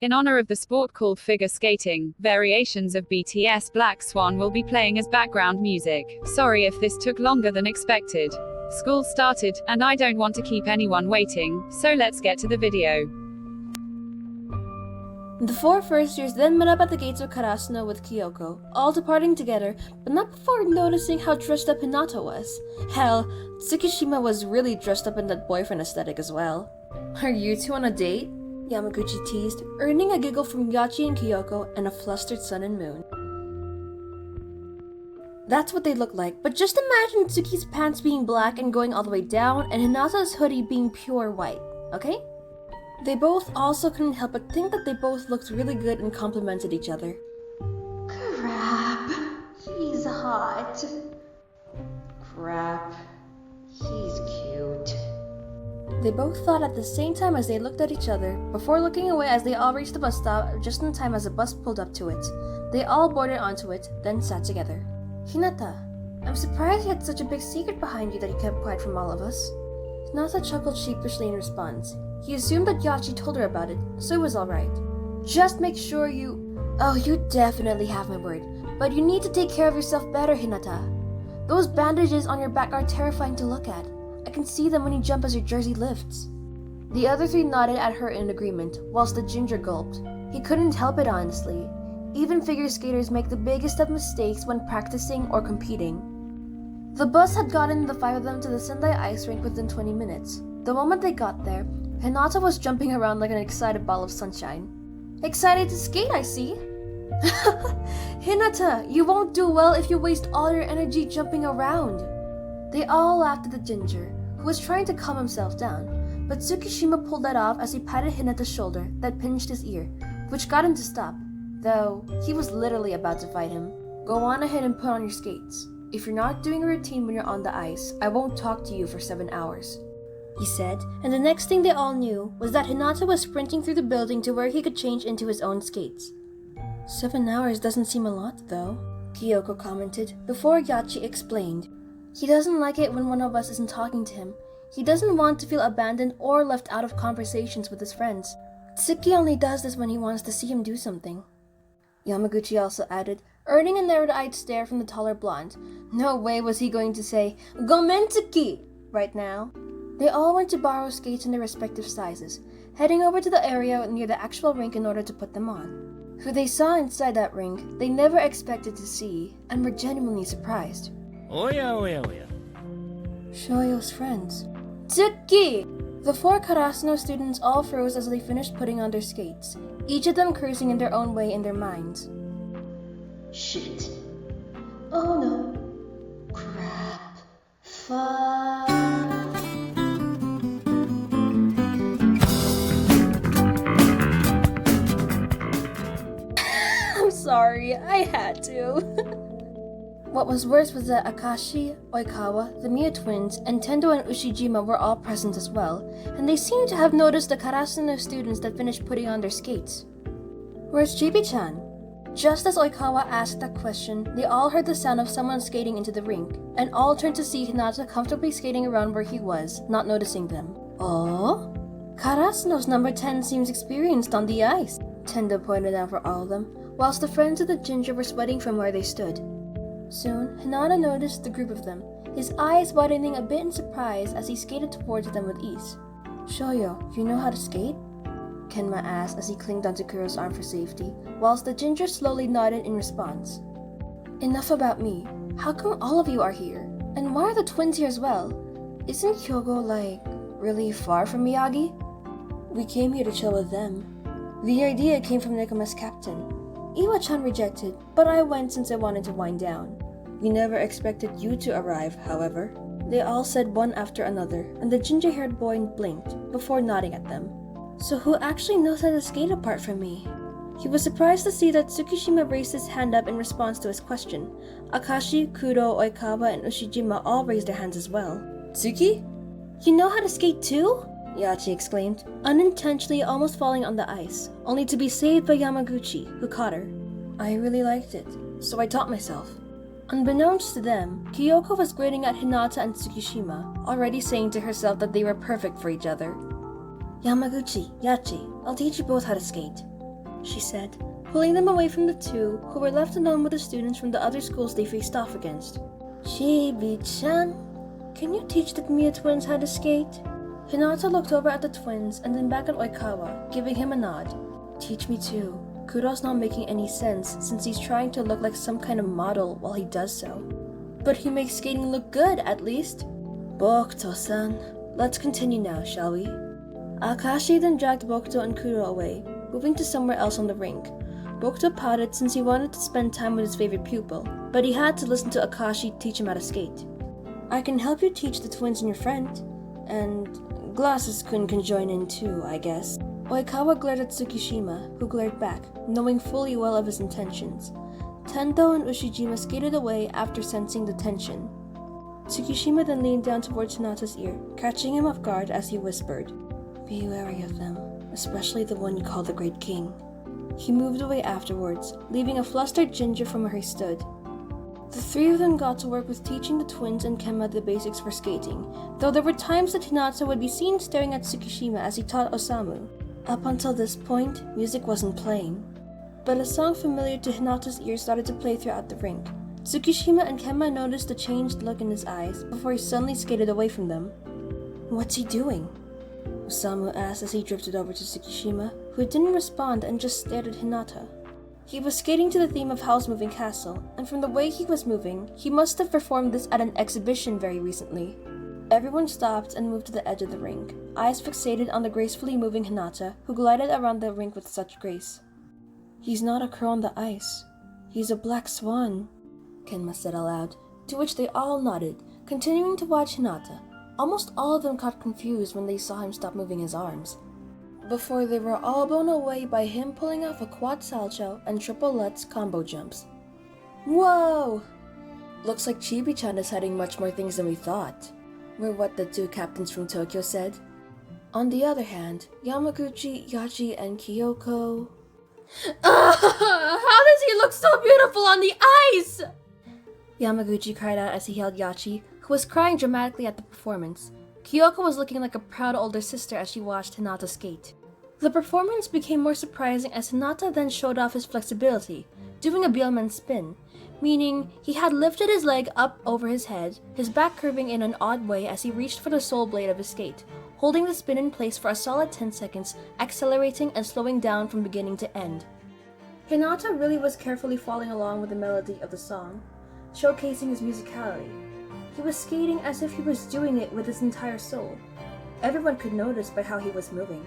In honor of the sport called figure skating, variations of BTS Black Swan will be playing as background music. Sorry if this took longer than expected. School started, and I don't want to keep anyone waiting, so let's get to the video. The four first years then met up at the gates of Karasuno with Kyoko, all departing together, but not before noticing how dressed up Hinata was. Hell, Tsukihina was really dressed up in that boyfriend aesthetic as well. Are you two on a date? Yamaguchi teased, earning a giggle from Yachi and Kyoko and a flustered sun and moon. That's what they look like, but just imagine Tsuki's pants being black and going all the way down, and Hinata's hoodie being pure white, okay? They both also couldn't help but think that they both looked really good and complimented each other. Crap, he's hot. Crap, he's cute. They both thought at the same time as they looked at each other, before looking away as they all reached the bus stop just in time as a bus pulled up to it. They all boarded onto it, then sat together. Hinata, I'm surprised you had such a big secret behind you that you kept quiet from all of us. Hinata chuckled sheepishly in response. He assumed that Yachi told her about it, so it was alright. Just make sure you... Oh, you definitely have my word. But you need to take care of yourself better, Hinata. Those bandages on your back are terrifying to look at. I can see them when you jump as your jersey lifts. The other three nodded at her in agreement, whilst the ginger gulped. He couldn't help it, honestly. Even figure skaters make the biggest of mistakes when practicing or competing. The bus had gotten the five of them to the Sendai ice rink within 20 minutes. The moment they got there, Hinata was jumping around like an excited ball of sunshine. Excited to skate, I see. Hinata, you won't do well if you waste all your energy jumping around. They all laughed at the ginger, who was trying to calm himself down, but Tsukishima pulled that off as he patted Hinata's shoulder that pinched his ear, which got him to stop, though he was literally about to fight him. Go on ahead and put on your skates. If you're not doing a routine when you're on the ice, I won't talk to you for 7 hours, he said, and the next thing they all knew was that Hinata was sprinting through the building to where he could change into his own skates. 7 hours doesn't seem a lot, though, Kyoko commented, before Yachi explained. He doesn't like it when one of us isn't talking to him. He doesn't want to feel abandoned or left out of conversations with his friends. Tsuki only does this when he wants to see him do something. Yamaguchi also added, earning a narrowed-eyed stare from the taller blonde. No way was he going to say, "Gomen Tsuki!" right now. They all went to borrow skates in their respective sizes, heading over to the area near the actual rink in order to put them on. Who they saw inside that rink, they never expected to see, and were genuinely surprised. Oya, oya, oya. Shoyo's friends. Tsuki! The four Karasuno students all froze as they finished putting on their skates, each of them cursing in their own way in their minds. Shit. Oh no. Crap. Fuck. I'm sorry, I had to. What was worse was that Akashi, Oikawa, the Miya twins, and Tendo and Ushijima were all present as well, and they seemed to have noticed the Karasuno students that finished putting on their skates. Where's Chibi-chan? Just as Oikawa asked that question, they all heard the sound of someone skating into the rink, and all turned to see Hinata comfortably skating around where he was, not noticing them. Oh? Karasuno's number 10 seems experienced on the ice, Tendo pointed out for all of them, whilst the friends of the ginger were sweating from where they stood. Soon, Hinata noticed the group of them, his eyes widening a bit in surprise as he skated towards them with ease. Shoyo, you know how to skate? Kenma asked as he clinged onto Kuro's arm for safety, whilst the ginger slowly nodded in response. Enough about me. How come all of you are here? And why are the twins here as well? Isn't Hyogo, really far from Miyagi? We came here to chill with them. The idea came from Nekoma's captain. Iwa-chan rejected, but I went since I wanted to wind down. We never expected you to arrive, however. They all said one after another, and the ginger-haired boy blinked before nodding at them. So who actually knows how to skate apart from me? He was surprised to see that Tsukishima raised his hand up in response to his question. Akashi, Kuro, Oikawa, and Ushijima all raised their hands as well. Tsuki? You know how to skate too? Yachi exclaimed, unintentionally almost falling on the ice, only to be saved by Yamaguchi, who caught her. I really liked it, so I taught myself. Unbeknownst to them, Kyoko was grinning at Hinata and Tsukishima, already saying to herself that they were perfect for each other. Yamaguchi, Yachi, I'll teach you both how to skate. she said, pulling them away from the two who were left alone with the students from the other schools they faced off against. Chibi-chan, can you teach the Miya twins how to skate? Hinata looked over at the twins and then back at Oikawa, giving him a nod. Teach me too. Kuro's not making any sense since he's trying to look like some kind of model while he does so. But he makes skating look good, at least. Bokuto-san, let's continue now, shall we? Akashi then dragged Bokuto and Kuro away, moving to somewhere else on the rink. Bokuto pouted since he wanted to spend time with his favorite pupil, but he had to listen to Akashi teach him how to skate. I can help you teach the twins and your friend. And Glasses-kun can join in too, I guess. Oikawa glared at Tsukishima, who glared back, knowing fully well of his intentions. Tendo and Ushijima skated away after sensing the tension. Tsukishima then leaned down towards Hinata's ear, catching him off guard as he whispered, "Be wary of them, especially the one you call the Great King." He moved away afterwards, leaving a flustered Ginger from where he stood. The three of them got to work with teaching the twins and Kenma the basics for skating, though there were times that Hinata would be seen staring at Tsukishima as he taught Osamu. Up until this point, music wasn't playing. But a song familiar to Hinata's ears started to play throughout the rink. Tsukishima and Kenma noticed the changed look in his eyes before he suddenly skated away from them. "What's he doing?" Osamu asked as he drifted over to Tsukishima, who didn't respond and just stared at Hinata. He was skating to the theme of House Moving Castle, and from the way he was moving, he must have performed this at an exhibition very recently. Everyone stopped and moved to the edge of the rink, eyes fixated on the gracefully moving Hinata, who glided around the rink with such grace. "He's not a crow on the ice. He's a black swan," Kenma said aloud, to which they all nodded, continuing to watch Hinata. Almost all of them got confused when they saw him stop moving his arms, before they were all blown away by him pulling off a quad salcho and triple lutz combo jumps. "Whoa! Looks like Chibi-chan is hiding much more things than we thought," were what the two captains from Tokyo said. On the other hand, Yamaguchi, Yachi, and Kyoko... How does he look so beautiful on the ice? Yamaguchi cried out as he held Yachi, who was crying dramatically at the performance. Kyoko was looking like a proud older sister as she watched Hinata skate. The performance became more surprising as Hinata then showed off his flexibility, doing a Bielman spin, meaning he had lifted his leg up over his head, his back curving in an odd way as he reached for the sole blade of his skate, holding the spin in place for a solid 10 seconds, accelerating and slowing down from beginning to end. Hinata really was carefully following along with the melody of the song, showcasing his musicality. He was skating as if he was doing it with his entire soul. Everyone could notice by how he was moving.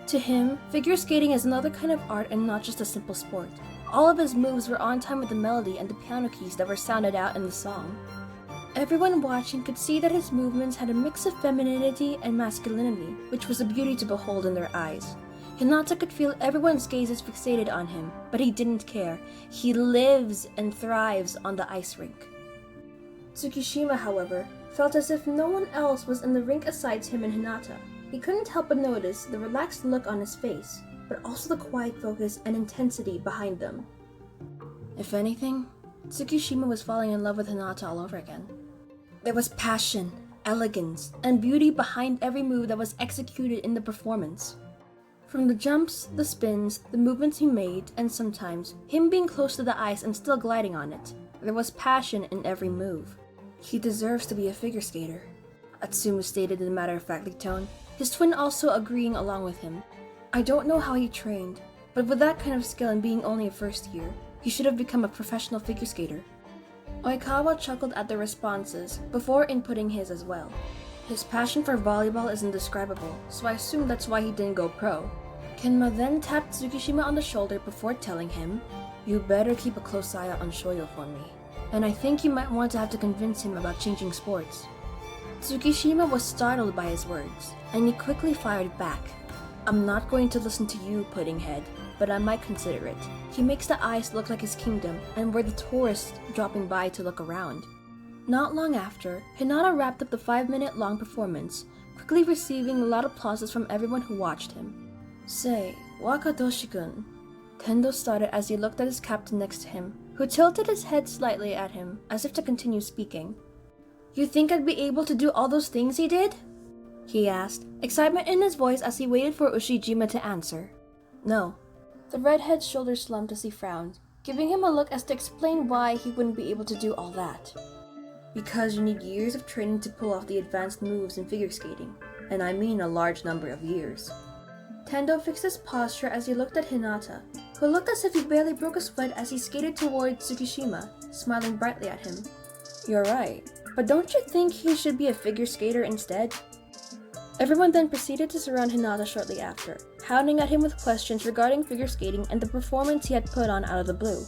To him, figure skating is another kind of art and not just a simple sport. All of his moves were on time with the melody and the piano keys that were sounded out in the song. Everyone watching could see that his movements had a mix of femininity and masculinity, which was a beauty to behold in their eyes. Hinata could feel everyone's gazes fixated on him, but he didn't care. He lives and thrives on the ice rink. Tsukishima, however, felt as if no one else was in the rink aside him and Hinata. He couldn't help but notice the relaxed look on his face, but also the quiet focus and intensity behind them. If anything, Tsukishima was falling in love with Hinata all over again. There was passion, elegance, and beauty behind every move that was executed in the performance. From the jumps, the spins, the movements he made, and sometimes him being close to the ice and still gliding on it, there was passion in every move. "He deserves to be a figure skater," Atsumu stated in a matter-of-factly tone, his twin also agreeing along with him. "I don't know how he trained, but with that kind of skill and being only a first year, he should have become a professional figure skater." Oikawa chuckled at the responses, before inputting his as well. His passion for volleyball is indescribable, so I assume that's why he didn't go pro. Kenma then tapped Tsukishima on the shoulder before telling him, "You better keep a close eye out on Shoyo for me, and I think you might want to have to convince him about changing sports." Tsukishima was startled by his words, and he quickly fired back. "I'm not going to listen to you, pudding head, but I might consider it. He makes the ice look like his kingdom, and we're the tourists dropping by to look around." Not long after, Hinata wrapped up the 5-minute-long performance, quickly receiving loud applauses from everyone who watched him. "Say, Wakadoshi-kun," Tendo started as he looked at his captain next to him, who tilted his head slightly at him, as if to continue speaking. "You think I'd be able to do all those things he did?" he asked, excitement in his voice as he waited for Ushijima to answer. "No." The redhead's shoulders slumped as he frowned, giving him a look as to explain why he wouldn't be able to do all that. Because you need years of training to pull off the advanced moves in figure skating, and I mean a large number of years. Tendo fixed his posture as he looked at Hinata, who looked as if he barely broke a sweat as he skated towards Tsukihina, smiling brightly at him. You're right, but don't you think he should be a figure skater instead? Everyone then proceeded to surround Hinata shortly after, hounding at him with questions regarding figure skating and the performance he had put on out of the blue.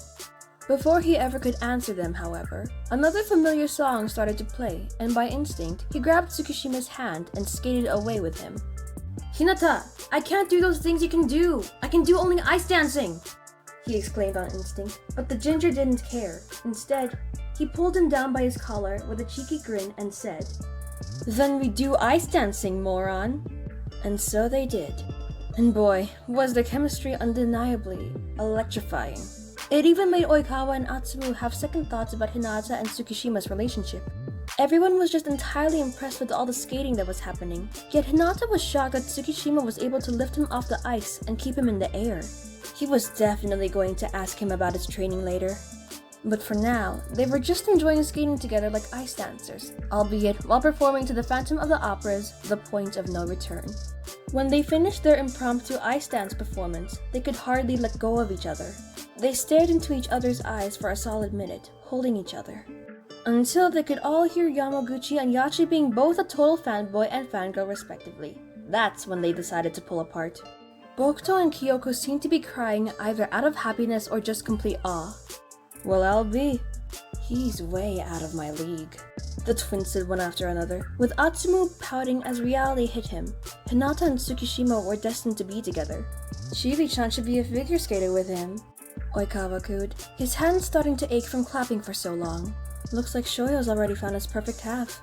Before he ever could answer them, however, another familiar song started to play, and by instinct, he grabbed Tsukishina's hand and skated away with him. Hinata, I can't do those things you can do! I can do only ice dancing! He exclaimed on instinct, but the ginger didn't care. Instead, he pulled him down by his collar with a cheeky grin and said, Then we do ice dancing, moron! And so they did. And boy, was the chemistry undeniably electrifying. It even made Oikawa and Atsumu have second thoughts about Hinata and Tsukishima's relationship. Everyone was just entirely impressed with all the skating that was happening, yet Hinata was shocked that Tsukishima was able to lift him off the ice and keep him in the air. He was definitely going to ask him about his training later. But for now, they were just enjoying skating together like ice dancers, albeit while performing to the Phantom of the Opera's The Point of No Return. When they finished their impromptu ice dance performance, they could hardly let go of each other. They stared into each other's eyes for a solid minute, holding each other. Until they could all hear Yamaguchi and Yachi being both a total fanboy and fangirl respectively. That's when they decided to pull apart. Bokuto and Kyoko seemed to be crying either out of happiness or just complete awe. Well, I'll be. He's way out of my league, the twins said one after another, with Atsumu pouting as reality hit him. Hinata and Tsukishima were destined to be together. Chibi-chan should be a figure skater with him, Oikawa cooed, his hands starting to ache from clapping for so long. Looks like Shoyo's already found his perfect half.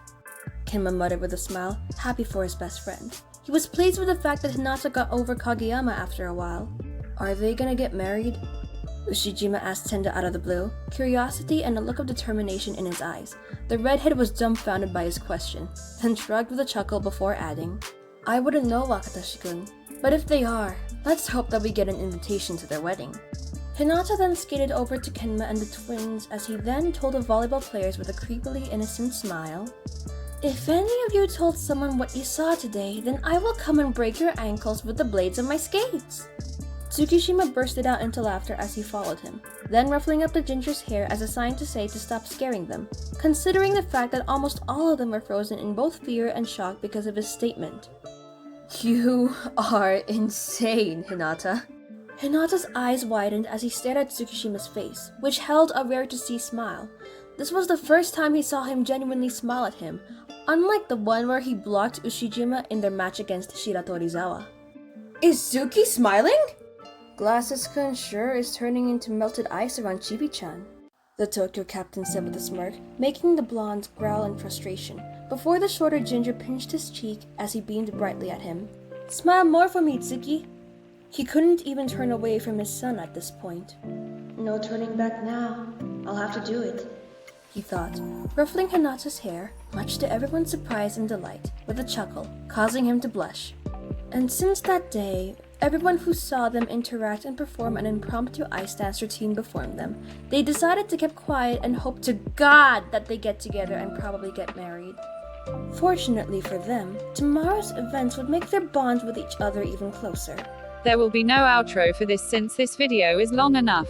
Kenma muttered with a smile, happy for his best friend. He was pleased with the fact that Hinata got over Kageyama after a while. Are they gonna get married? Ushijima asked Tenda out of the blue, curiosity and a look of determination in his eyes. The redhead was dumbfounded by his question, then shrugged with a chuckle before adding, I wouldn't know, Wakatashi-kun. But if they are, let's hope that we get an invitation to their wedding. Hinata then skated over to Kenma and the twins as he then told the volleyball players with a creepily innocent smile, If any of you told someone what you saw today, then I will come and break your ankles with the blades of my skates. Tsukishima bursted out into laughter as he followed him, then ruffling up the ginger's hair as a sign to say to stop scaring them, considering the fact that almost all of them were frozen in both fear and shock because of his statement. You are insane, Hinata. Hinata's eyes widened as he stared at Tsukishima's face, which held a rare-to-see smile. This was the first time he saw him genuinely smile at him, unlike the one where he blocked Ushijima in their match against Shiratorizawa. Is Suki smiling? Glasses-kun sure is turning into melted ice around Chibi-chan, the Tokyo captain said with a smirk, making the blonde growl in frustration, before the shorter ginger pinched his cheek as he beamed brightly at him. Smile more for me, Tsuki. He couldn't even turn away from his son at this point. No turning back now. I'll have to do it, he thought, ruffling Hinata's hair, much to everyone's surprise and delight, with a chuckle, causing him to blush. And since that day, everyone who saw them interact and perform an impromptu ice dance routine before them, they decided to keep quiet and hope to God that they get together and probably get married. Fortunately for them, tomorrow's events would make their bond with each other even closer. There will be no outro for this since this video is long enough.